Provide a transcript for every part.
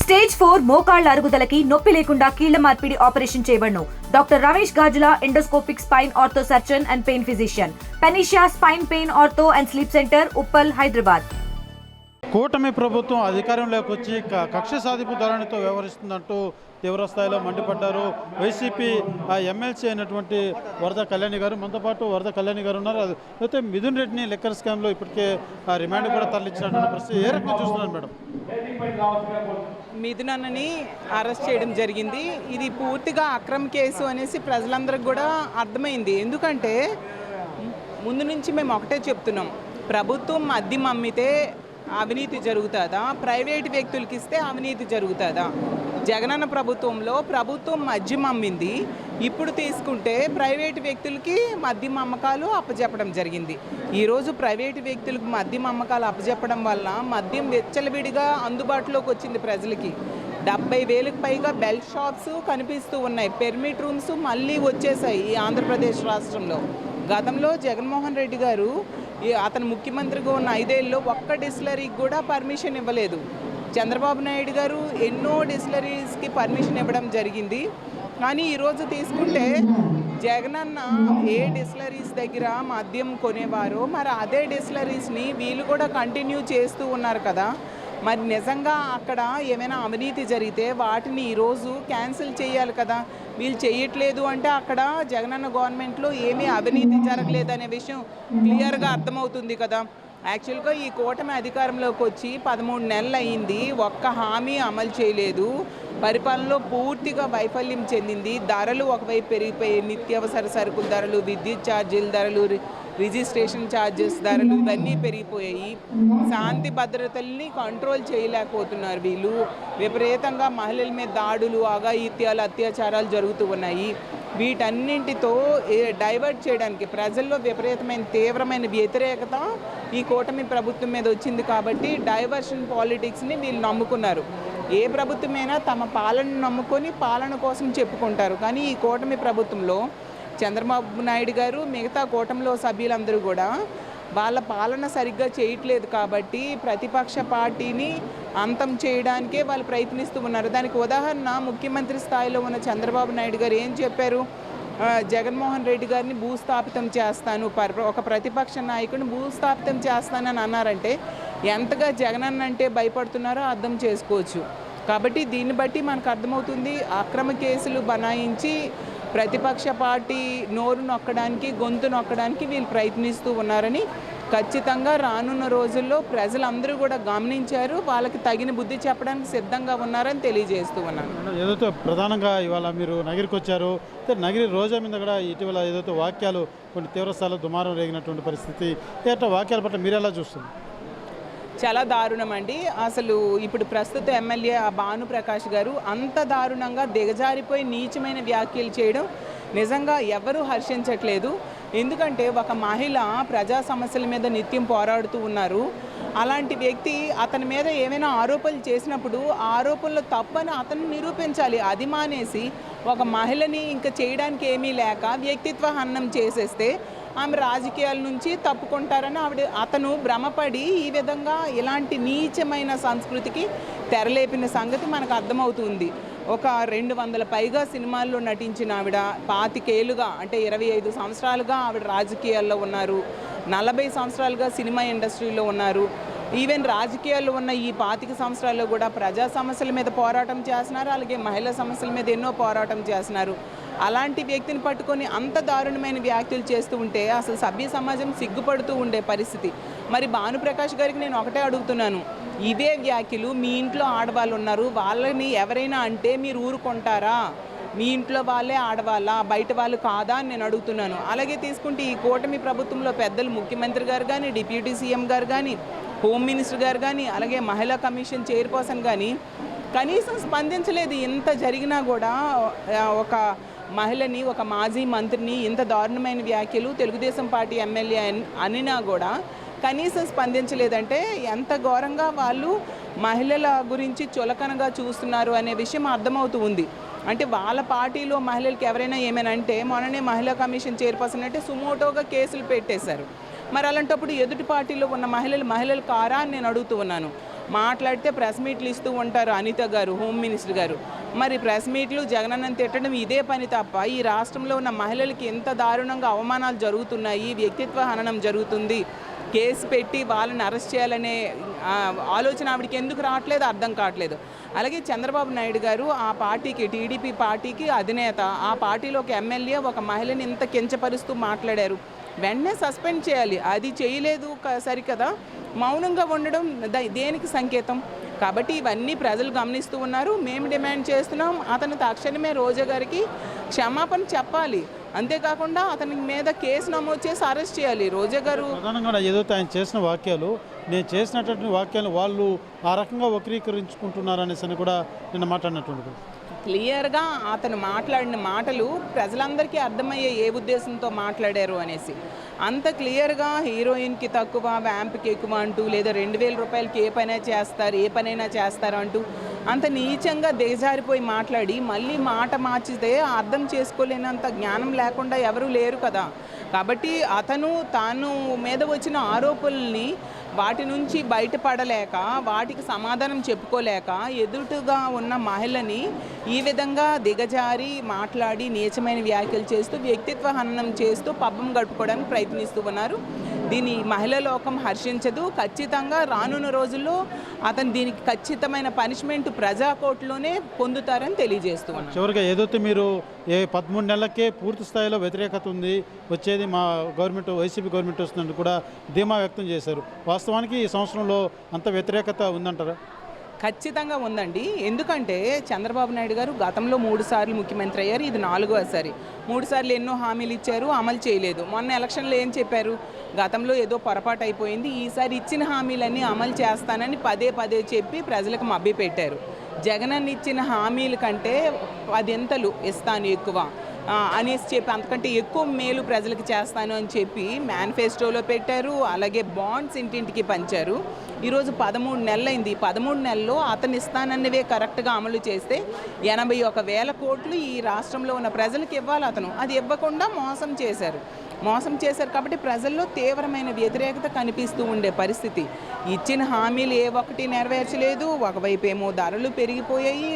Stage 4 మోకాళ్ల అరుగుదలకి నొప్పి లేకుండా కీళ్ల మార్పిడి ఆపరేషన్ చేయబడును. Doctor Ramesh Gajula, endoscopic spine ortho surgeon and pain physician, panacea spine pain ortho and sleep centre, Uppal, Hyderabad. కూటమి ప్రభుత్వం అధికారంలోకి వచ్చి కక్ష సాధింపు ధోరణితో వ్యవహరిస్తుందంటూ తీవ్రస్థాయిలో మండిపడ్డారు. వైసీపీ ఎమ్మెల్సీ అయినటువంటి వరద కళ్యాణి గారు, మనతో పాటు వరద కళ్యాణి గారు ఉన్నారు. అయితే మిథున్ రెడ్డిని లిక్కర్ స్కామ్లో ఇప్పటికే రిమాండ్ కూడా తరలించినటువంటి పరిస్థితి ఏ రకంగా చూస్తున్నారు మేడం? మిథున్ అన్నని అరెస్ట్ చేయడం జరిగింది. ఇది పూర్తిగా అక్రమ కేసు అనేసి ప్రజలందరికీ కూడా అర్థమైంది. ఎందుకంటే ముందు నుంచి మేము ఒకటే చెప్తున్నాం, ప్రభుత్వం మద్యం అమ్మితే అవినీతి జరుగుతుందా, ప్రైవేట్ వ్యక్తులకి ఇస్తే అవినీతి జరుగుతుందా? జగనన్న ప్రభుత్వంలో ప్రభుత్వం మద్యం అమ్మింది, ఇప్పుడు తీసుకుంటే ప్రైవేటు వ్యక్తులకి మద్యం అమ్మకాలు అప్పచెప్పడం జరిగింది. ఈరోజు ప్రైవేటు వ్యక్తులకు మద్యం అమ్మకాలు అప్పచెప్పడం వల్ల మద్యం వెచ్చలవిడిగా అందుబాటులోకి వచ్చింది ప్రజలకి. 70,000కి పైగా బెల్ట్ షాప్స్ కనిపిస్తూ ఉన్నాయి. పెర్మిట్ రూమ్స్ మళ్ళీ వచ్చేసాయి ఈ ఆంధ్రప్రదేశ్ రాష్ట్రంలో. గతంలో జగన్మోహన్ రెడ్డి గారు అతను ముఖ్యమంత్రిగా ఉన్న 5 ఏళ్ళలో ఒక్క డిస్టిలరీకి కూడా పర్మిషన్ ఇవ్వలేదు. చంద్రబాబు నాయుడు గారు ఎన్నో డిస్టిలరీస్కి పర్మిషన్ ఇవ్వడం జరిగింది. కానీ ఈరోజు తీసుకుంటే జగనన్న ఏ డిస్టిలరీస్ దగ్గర మద్యం కొనేవారో మరి అదే డిస్టిలరీస్ని వీళ్ళు కూడా కంటిన్యూ చేస్తూ ఉన్నారు కదా. మరి నిజంగా అక్కడ ఏమైనా అవినీతి జరిగితే వాటిని ఈరోజు క్యాన్సిల్ చేయాలి కదా. వీళ్ళు చేయట్లేదు అంటే అక్కడ జగనన్న గవర్నమెంట్లో ఏమీ అవినీతి జరగలేదనే విషయం క్లియర్గా అర్థమవుతుంది కదా. యాక్చువల్గా ఈ కూటమి అధికారంలోకి వచ్చి 13 నెలలు అయింది, ఒక్క హామీ అమలు చేయలేదు. పరిపాలనలో పూర్తిగా వైఫల్యం చెందింది. ధరలు ఒకవైపు పెరిగిపోయి, నిత్యావసర సరుకుల ధరలు, విద్యుత్ ఛార్జీల ధరలు, రిజిస్ట్రేషన్ ఛార్జెస్ ధరలు ఇవన్నీ పెరిగిపోయాయి. శాంతి భద్రతల్ని కంట్రోల్ చేయలేకపోతున్నారు వీళ్ళు. విపరీతంగా మహిళల మీద దాడులు, అఘాయిత్యాలు, అత్యాచారాలు జరుగుతూ ఉన్నాయి. వీటన్నింటితో డైవర్ట్ చేయడానికి ప్రజల్లో విపరీతమైన తీవ్రమైన వ్యతిరేకత ఈ కూటమి ప్రభుత్వం మీద వచ్చింది. కాబట్టి డైవర్షన్ పాలిటిక్స్ని వీళ్ళు నమ్ముకున్నారు. ఏ ప్రభుత్వమైనా తమ పాలనను నమ్ముకొని పాలన కోసం చెప్పుకుంటారు. కానీ ఈ కూటమి ప్రభుత్వంలో చంద్రబాబు నాయుడు గారు, మిగతా కూటమిలో సభ్యులందరూ కూడా వాళ్ళ పాలన సరిగ్గా చేయట్లేదు. కాబట్టి ప్రతిపక్ష పార్టీని అంతం చేయడానికే వాళ్ళు ప్రయత్నిస్తూ ఉన్నారు. దానికి ఉదాహరణ ముఖ్యమంత్రి స్థాయిలో ఉన్న చంద్రబాబు నాయుడు గారు ఏం చెప్పారు? జగన్మోహన్ రెడ్డి గారిని భూస్థాపితం చేస్తాను, ఒక ప్రతిపక్ష నాయకుడిని భూస్థాపితం చేస్తానని అన్నారంటే ఎంతగా జగనన్న అంటే భయపడుతున్నారో అర్థం చేసుకోవచ్చు. కాబట్టి దీన్ని బట్టి మనకు అర్థమవుతుంది, అక్రమ కేసులు బనాయించి ప్రతిపక్ష పార్టీ నోరు నొక్కడానికి, గొంతు నొక్కడానికి వీళ్ళు ప్రయత్నిస్తూ ఉన్నారని ఖచ్చితంగా రానున్న రోజుల్లో ప్రజలందరూ కూడా గమనించారు. వాళ్ళకి తగిన బుద్ధి చెప్పడానికి సిద్ధంగా ఉన్నారని తెలియజేస్తూ ఉన్నాను. ఏదైతే ప్రధానంగా ఇవాళ మీరు నగిరికి వచ్చారు, నగిరి రోజా మీద కూడా ఇటీవల ఏదైతే వాక్యాలు కొన్ని తీవ్రస్థాయిలో దుమారం రేగినటువంటి పరిస్థితి, వాక్యాల పట్ల మీరు ఎలా చూస్తుంది? చాలా దారుణం అండి. అసలు ఇప్పుడు ప్రస్తుత ఎమ్మెల్యే భానుప్రకాష్ గారు అంత దారుణంగా దిగజారిపోయి నీచమైన వ్యాఖ్యలు చేయడం నిజంగా ఎవరూ హర్షించట్లేదు. ఎందుకంటే ఒక మహిళ ప్రజా సమస్యల మీద నిత్యం పోరాడుతూ ఉన్నారు. అలాంటి వ్యక్తి అతని మీద ఏమైనా ఆరోపణలు చేసినప్పుడు ఆరోపణలు తప్పని అతను నిరూపించాలి. అది మానేసి ఒక మహిళని ఇంకా చేయడానికి ఏమీ లేక వ్యక్తిత్వ హననం చేసేస్తే ఆమె రాజకీయాల నుంచి తప్పుకుంటారని అతను భ్రమపడి ఈ విధంగా ఇలాంటి నీచమైన సంస్కృతికి తెరలేపిన సంగతి మనకు అర్థమవుతుంది. ఒక 200 పైగా సినిమాల్లో నటించిన ఆవిడ 25 ఏళ్ళుగా అంటే 25 సంవత్సరాలుగా ఆవిడ రాజకీయాల్లో ఉన్నారు. 40 సంవత్సరాలుగా సినిమా ఇండస్ట్రీలో ఉన్నారు. ఈవెన్ రాజకీయాల్లో ఉన్న ఈ 25 సంవత్సరాల్లో కూడా ప్రజా సమస్యల మీద పోరాటం చేస్తున్నారు. అలాగే మహిళా సమస్యల మీద ఎన్నో పోరాటం చేస్తున్నారు. అలాంటి వ్యక్తిని పట్టుకొని అంత దారుణమైన వ్యాఖ్యలు చేస్తూ ఉంటే అసలు సభ్య సమాజం సిగ్గుపడుతూ ఉండే పరిస్థితి. మరి భానుప్రకాష్ గారికి నేను ఒకటే అడుగుతున్నాను, ఇవే వ్యాఖ్యలు మీ ఇంట్లో ఆడవాళ్ళు ఉన్నారు, వాళ్ళని ఎవరైనా అంటే మీరు ఊరుకుంటారా? మీ ఇంట్లో వాళ్ళే ఆడవాళ్ళా, బయట వాళ్ళు కాదా అని నేను అడుగుతున్నాను. అలాగే తీసుకుంటే ఈ కూటమి ప్రభుత్వంలో పెద్దలు ముఖ్యమంత్రి గారు కానీ, డిప్యూటీ సీఎం గారు కానీ, హోమ్ మినిస్టర్ గారు కానీ, అలాగే మహిళా కమిషన్ చైర్పర్సన్ కానీ కనీసం స్పందించలేదు. ఇంత జరిగినా కూడా ఒక మహిళని, ఒక మాజీ మంత్రిని ఇంత దారుణమైన వ్యాఖ్యలు తెలుగుదేశం పార్టీ ఎమ్మెల్యే అనినా కూడా కనీసం స్పందించలేదంటే ఎంత ఘోరంగా వాళ్ళు మహిళల గురించి చులకనగా చూస్తున్నారు అనే విషయం అర్థమవుతూ ఉంది. అంటే వాళ్ళ పార్టీలో మహిళలకు ఎవరైనా ఏమైనా అంటే మొన్ననే మహిళా కమిషన్ చైర్పర్సన్ అంటే సుమోటోగా కేసులు పెట్టేశారు. మరి అలాంటప్పుడు ఎదుటి పార్టీలో ఉన్న మహిళలు కారా అని నేను అడుగుతూ ఉన్నాను. మాట్లాడితే ప్రెస్ మీట్లు ఇస్తూ ఉంటారు అనిత గారు, హోమ్ మినిస్టర్ గారు. మరి ప్రెస్ మీట్లు జగనన్నని తిట్టడం ఇదే పని తప్ప ఈ రాష్ట్రంలో ఉన్న మహిళలకి ఎంత దారుణంగా అవమానాలు జరుగుతున్నాయి, వ్యక్తిత్వ హననం జరుగుతుంది, కేసు పెట్టి వాళ్ళని అరెస్ట్ చేయాలనే ఆలోచన ఆవిడకి ఎందుకు రావట్లేదు అర్థం కావట్లేదు. అలాగే చంద్రబాబు నాయుడు గారు ఆ పార్టీకి, టీడీపీ పార్టీకి అధినేత, ఆ పార్టీలో ఒక ఎమ్మెల్యే ఒక మహిళని ఇంత కించపరుస్తూ మాట్లాడారు, వెంటనే సస్పెండ్ చేయాలి. అది చేయలేదు సరికదా, మౌనంగా ఉండడం దేనికి సంకేతం? కాబట్టి ఇవన్నీ ప్రజలు గమనిస్తూ ఉన్నారు. మేము డిమాండ్ చేస్తున్నాం, అతను తక్షణమే రోజా గారికి క్షమాపణ చెప్పాలి. అంతేకాకుండా అతని మీద కేసు నమోదు చేసి అరెస్ట్ చేయాలి. రోజా గారు ప్రధానంగా ఏదైతే ఆయన చేసిన వాక్యాలు, నేను చేసినటువంటి వాక్యాలు వాళ్ళు ఆ రకంగా వక్రీకరించుకుంటున్నారనేసి కూడా నిన్న మాట్లాడినటువంటి క్లియర్గా అతను మాట్లాడిన మాటలు ప్రజలందరికీ అర్థమయ్యే ఏ ఉద్దేశంతో మాట్లాడారు అనేసి. అంత క్లియర్గా హీరోయిన్కి తక్కువ, వ్యాంప్కి ఎక్కువ అంటూ, లేదా 2000 రూపాయలకి ఏ పనైనా చేస్తారు అంటూ అంత నీచంగా దిగజారిపోయి మాట్లాడి మళ్ళీ మాట మార్చితే అర్థం చేసుకోలేనంత జ్ఞానం లేకుండా ఎవరూ లేరు కదా. కాబట్టి తాను మీద వచ్చిన ఆరోపణల్ని వాటి నుంచి బయటపడలేక, వాటికి సమాధానం చెప్పుకోలేక, ఎదుటుగా ఉన్న మహిళని ఈ విధంగా దిగజారి మాట్లాడి నీచమైన వ్యాఖ్యలు చేస్తూ, వ్యక్తిత్వ హననం చేస్తూ పబ్బం గడుపుకోవడానికి ప్రయత్నిస్తూ ఉన్నారు. దీని మహిళా లోకం హర్షించదు. ఖచ్చితంగా రానున్న రోజుల్లో అతను దీనికి ఖచ్చితమైన పనిష్మెంట్ ప్రజాకోర్టులోనే పొందుతారని తెలియజేస్తూ ఉన్నారు. చివరిగా ఏదైతే మీరు 13 నెలలకే పూర్తి స్థాయిలో వ్యతిరేకత ఉంది, వచ్చేది మా గవర్నమెంట్, వైసీపీ గవర్నమెంట్ వస్తుందని కూడా ధీమా వ్యక్తం చేశారు. వాస్తవానికి ఈ సంవత్సరంలో అంత వ్యతిరేకత ఉందంటారా? ఖచ్చితంగా ఉందండి. ఎందుకంటే చంద్రబాబు నాయుడు గారు గతంలో 3 సార్లు ముఖ్యమంత్రి అయ్యారు, ఇది 4వసారి. 3 సార్లు ఎన్నో హామీలు ఇచ్చారు, అమలు చేయలేదు. మొన్న ఎలక్షన్లో ఏం చెప్పారు? గతంలో ఏదో పొరపాటు అయిపోయింది, ఈసారి ఇచ్చిన హామీలన్నీ అమలు చేస్తానని పదే చెప్పి ప్రజలకు మభ్యపెట్టారు. జగనన్న ఇచ్చిన హామీల కంటే 10 ఇస్తాను ఎక్కువ అనేసి చెప్పి, అంతకంటే ఎక్కువ మేలు ప్రజలకు చేస్తాను అని చెప్పి మేనిఫెస్టోలో పెట్టారు. అలాగే బాండ్స్ ఇంటింటికి పంచారు. ఈరోజు 13 నెలలైంది. 13 నెలల్లో అతను ఇస్తానన్నవే కరెక్ట్గా అమలు చేస్తే 81,000 కోట్లు ఈ రాష్ట్రంలో ఉన్న ప్రజలకు ఇవ్వాలి. అది ఇవ్వకుండా మోసం చేశారు కాబట్టి ప్రజల్లో తీవ్రమైన వ్యతిరేకత కనిపిస్తూ ఉండే పరిస్థితి. ఇచ్చిన హామీలు ఏ ఒక్కటి నెరవేర్చలేదు. ఒకవైపు ఏమో ధరలు పెరిగిపోయాయి,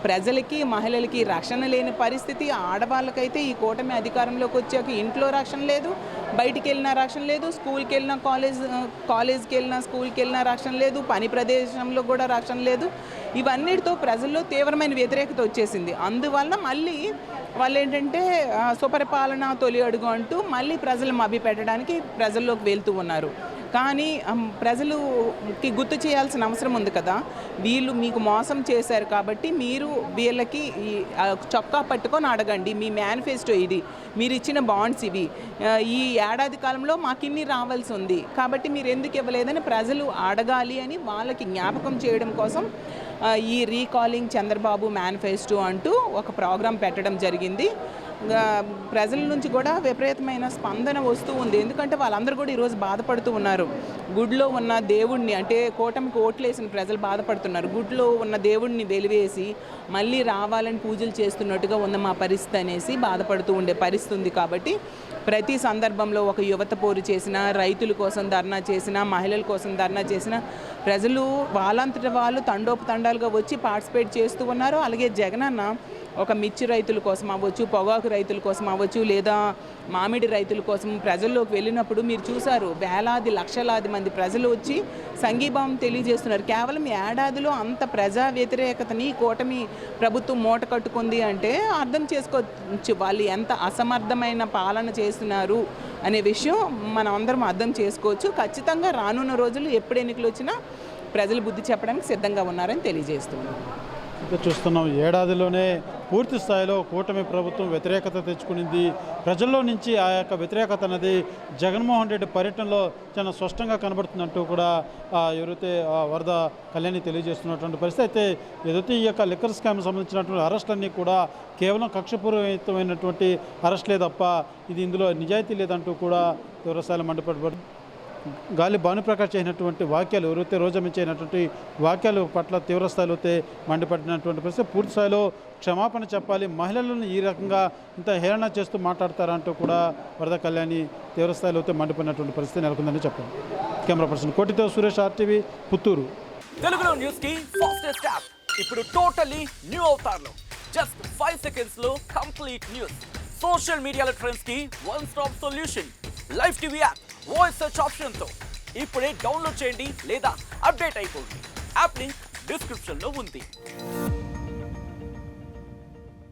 ప్రజలకి, మహిళలకి రక్షణ లేని పరిస్థితి. ఆడవాళ్ళకైతే ఈ కూటమి అధికారంలోకి వచ్చాక ఇంట్లో రక్షణ లేదు, బయటికి వెళ్ళినా రక్షణ లేదు, స్కూల్కి వెళ్ళినా కాలేజ్కి వెళ్ళినా స్కూల్కి వెళ్ళినా రక్షణ లేదు, పని ప్రదేశంలో కూడా రక్షణ లేదు. ఇవన్నిటితో ప్రజల్లో తీవ్రమైన వ్యతిరేకత వచ్చేసింది. అందువల్ల మళ్ళీ వాళ్ళు ఏంటంటే సుపరిపాలన తొలి అడుగు అంటూ మళ్ళీ ప్రజలు మభ్యపెట్టడానికి ప్రజల్లోకి వెళ్తూ ఉన్నారు. కానీ ప్రజలుకి గుర్తు చేయాల్సిన అవసరం ఉంది కదా. వీళ్ళు మీకు మోసం చేశారు కాబట్టి మీరు వీళ్ళకి చొక్కా పట్టుకొని అడగండి, మీ మేనిఫెస్టో ఇది, మీరు ఇచ్చిన బాండ్స్ ఇవి, ఈ ఏడాది కాలంలో మాకు ఇన్ని రావాల్సి ఉంది కాబట్టి మీరు ఎందుకు ఇవ్వలేదని ప్రజలు అడగాలి అని వాళ్ళకి జ్ఞాపకం చేయడం కోసం ఈ రీకాలింగ్ చంద్రబాబు మేనిఫెస్టో అంటూ ఒక ప్రోగ్రాం పెట్టడం జరిగింది. ప్రజల నుంచి కూడా విపరీతమైన స్పందన వస్తూ ఉంది. ఎందుకంటే వాళ్ళందరూ కూడా ఈరోజు బాధపడుతూ ఉన్నారు. గుడిలో ఉన్న దేవుడిని, అంటే కూటమికి ఓట్లేసిన ప్రజలు బాధపడుతున్నారు. గుడిలో ఉన్న దేవుడిని వెలివేసి మళ్ళీ రావాలని పూజలు చేస్తున్నట్టుగా ఉన్న మా పరిస్థితి అనేసి బాధపడుతూ ఉండే పరిస్థితి ఉంది. కాబట్టి ప్రతి సందర్భంలో ఒక యువత పోరు చేసినా, రైతుల కోసం ధర్నా చేసినా, మహిళల కోసం ధర్నా చేసినా ప్రజలు వాళ్ళంతటి వాళ్ళు తండోపతండాలుగా వచ్చి పార్టిసిపేట్ చేస్తూ ఉన్నారు. అలాగే జగనన్న ఒక మిర్చి రైతుల కోసం అవ్వచ్చు, పొగాకు రైతుల కోసం అవ్వచ్చు, లేదా మామిడి రైతుల కోసం ప్రజల్లోకి వెళ్ళినప్పుడు మీరు చూసారు, వేలాది లక్షలాది మంది ప్రజలు వచ్చి సంఘీభావం తెలియజేస్తున్నారు. కేవలం ఏడాదిలో అంత ప్రజా వ్యతిరేకతని కూటమి ప్రభుత్వం మూట కట్టుకుంది అంటే అర్థం చేసుకోవచ్చు వాళ్ళు ఎంత అసమర్థమైన పాలన చేస్తున్నారు అనే విషయం మనం అందరం అర్థం చేసుకోవచ్చు. ఖచ్చితంగా రానున్న రోజులు ఎప్పుడు ఎన్నికలు వచ్చినా ప్రజలు బుద్ధి చెప్పడానికి సిద్ధంగా ఉన్నారని తెలియజేస్తున్నారు. చూస్తున్నాం, ఏడాదిలోనే పూర్తి స్థాయిలో కూటమి ప్రభుత్వం వ్యతిరేకత తెచ్చుకునింది. ప్రజల్లో నుంచి ఆ యొక్క వ్యతిరేకత అనేది జగన్మోహన్ రెడ్డి పర్యటనలో చాలా స్పష్టంగా కనబడుతుందంటూ కూడా ఎవరైతే వరద కళ్యాణి తెలియజేస్తున్నటువంటి పరిస్థితి. అయితే ఏదైతే ఈ యొక్క లిక్కర్ స్కామ్ సంబంధించినటువంటి అరెస్టులన్నీ కూడా కేవలం కక్షపూరితమైనటువంటి అరెస్టులే తప్ప ఇది ఇందులో నిజాయితీ లేదంటూ కూడా తీవ్రస్థాయిలో మండిపడబడి గాలి భానుప్రకాష్ చేసినటువంటి వ్యాఖ్యలు, ఎవరైతే రోజా చేయనటువంటి వ్యాఖ్యలు పట్ల తీవ్రస్థాయిలో అయితే మండిపడినటువంటి పరిస్థితి. పూర్తి స్థాయిలో క్షమాపణ చెప్పాలి, మహిళలను ఈ రకంగా ఇంత హేళన చేస్తూ మాట్లాడతారంటూ కూడా వరద కళ్యాణి తీవ్రస్థాయిలో అయితే మండిపడినటువంటి పరిస్థితి నెలకొందని చెప్పాలి. కెమెరా పర్సన్ కోటితో సురేష్, RTV, పుత్తూరు. తెలుగులో న్యూస్ కి ఫాస్టెస్ట్ యాప్ ఇప్పుడు టోటలీ న్యూ అవతార్లో జస్ట్ 5 seconds లో కంప్లీట్ న్యూస్. సోషల్ మీడియాలో ట్రెండ్స్ కి one stop solution. Live TV app voice search option తో ఇప్పుడే డౌన్లోడ్ చేయండి లేదా అప్డేట్ అయిపోండి. యాప్ లింక్ డిస్క్రిప్షన్ లో ఉంది.